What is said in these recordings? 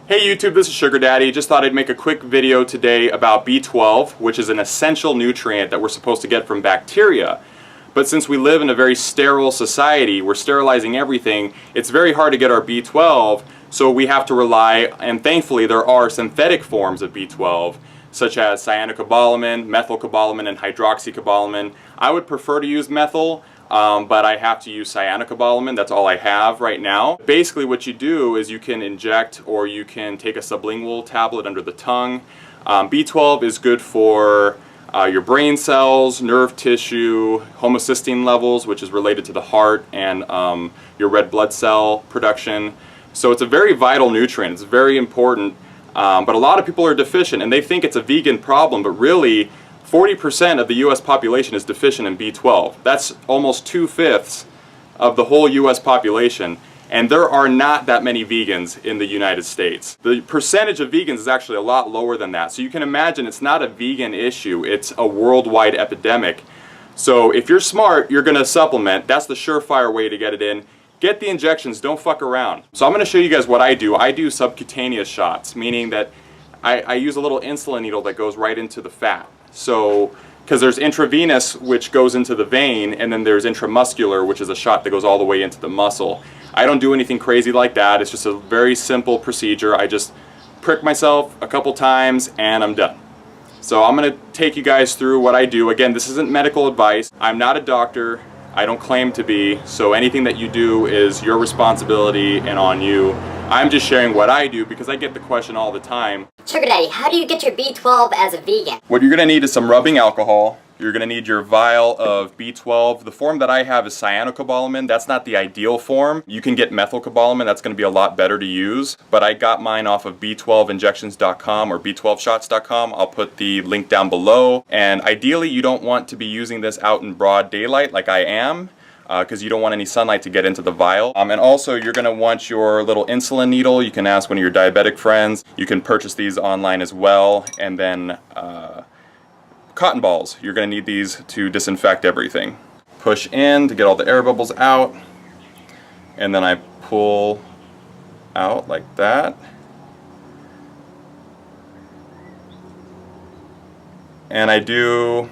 Hey YouTube, this is Sugar Daddy. Just thought I'd make a quick video today about B12, which is an essential nutrient that we're supposed to get from bacteria. But since we live in a very sterile society, we're sterilizing everything, it's very hard to get our B12, so we have to rely, and thankfully there are synthetic forms of B12, such as cyanocobalamin, methylcobalamin, and hydroxycobalamin. I would prefer to use methyl, but I have to use cyanocobalamin. That's all I have right now. Basically what you do is you can inject or you can take a sublingual tablet under the tongue. B12 is good for your brain cells, nerve tissue, homocysteine levels, which is related to the heart, and your red blood cell production. So it's a very vital nutrient. It's very important, but a lot of people are deficient and they think it's a vegan problem, but really 40% of the US population is deficient in B12. That's almost 2/5 of the whole US population, and there are not that many vegans in the United States. The percentage of vegans is actually a lot lower than that, so you can imagine it's not a vegan issue, it's a worldwide epidemic. So if you're smart, you're going to supplement. That's the surefire way to get it in. Get the injections, don't fuck around. So I'm going to show you guys what I do. I do subcutaneous shots, meaning that I use a little insulin needle that goes right into the fat. So, because there's intravenous, which goes into the vein, and then there's intramuscular, which is a shot that goes all the way into the muscle. I don't do anything crazy like that. It's just a very simple procedure. I just prick myself a couple times and I'm done. So I'm going to take you guys through what I do. Again, this isn't medical advice. I'm not a doctor. I don't claim to be. So anything that you do is your responsibility and on you. I'm just sharing what I do because I get the question all the time. Sugar Daddy, how do you get your B12 as a vegan? What you're going to need is some rubbing alcohol. You're going to need your vial of B12. The form that I have is cyanocobalamin. That's not the ideal form. You can get methylcobalamin. That's going to be a lot better to use. But I got mine off of B12injections.com or B12shots.com. I'll put the link down below. And ideally, you don't want to be using this out in broad daylight like I am, because you don't want any sunlight to get into the vial. And also you're going to want your little insulin needle. You can ask one of your diabetic friends. You can purchase these online as well. And then cotton balls. You're going to need these to disinfect everything. Push in to get all the air bubbles out. And then I pull out like that. And I do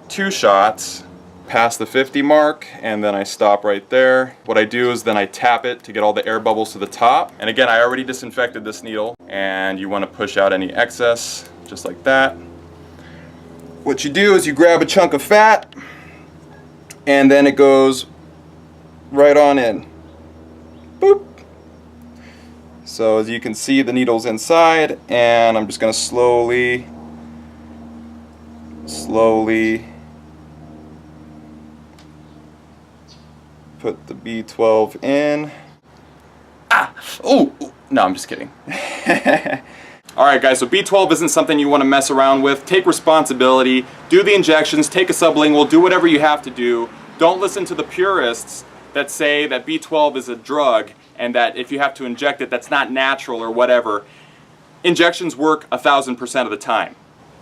2 shots past the 50 mark, and then I stop right there. What I do is then I tap it to get all the air bubbles to the top. And again, I already disinfected this needle, and you want to push out any excess just like that. What you do is you grab a chunk of fat, and then it goes right on in. Boop. So as you can see, the needle's inside, and I'm just going to slowly put the B12 in. No, I'm just kidding. Alright guys, so B12 isn't something you want to mess around with. Take responsibility, do the injections, take a sublingual, do whatever you have to do. Don't listen to the purists that say that B12 is a drug and that if you have to inject it, that's not natural or whatever. Injections work 1000% of the time.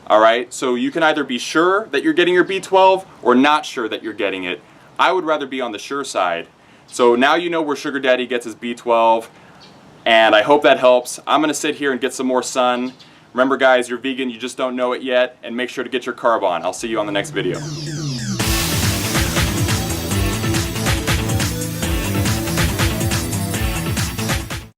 Alright, so you can either be sure that you're getting your B12 or not sure that you're getting it. I would rather be on the sure side. So now you know where Sugar Daddy gets his B12, and I hope that helps. I'm going to sit here and get some more sun. Remember guys, you're vegan, you just don't know it yet, and make sure to get your carb on. I'll see you on the next video.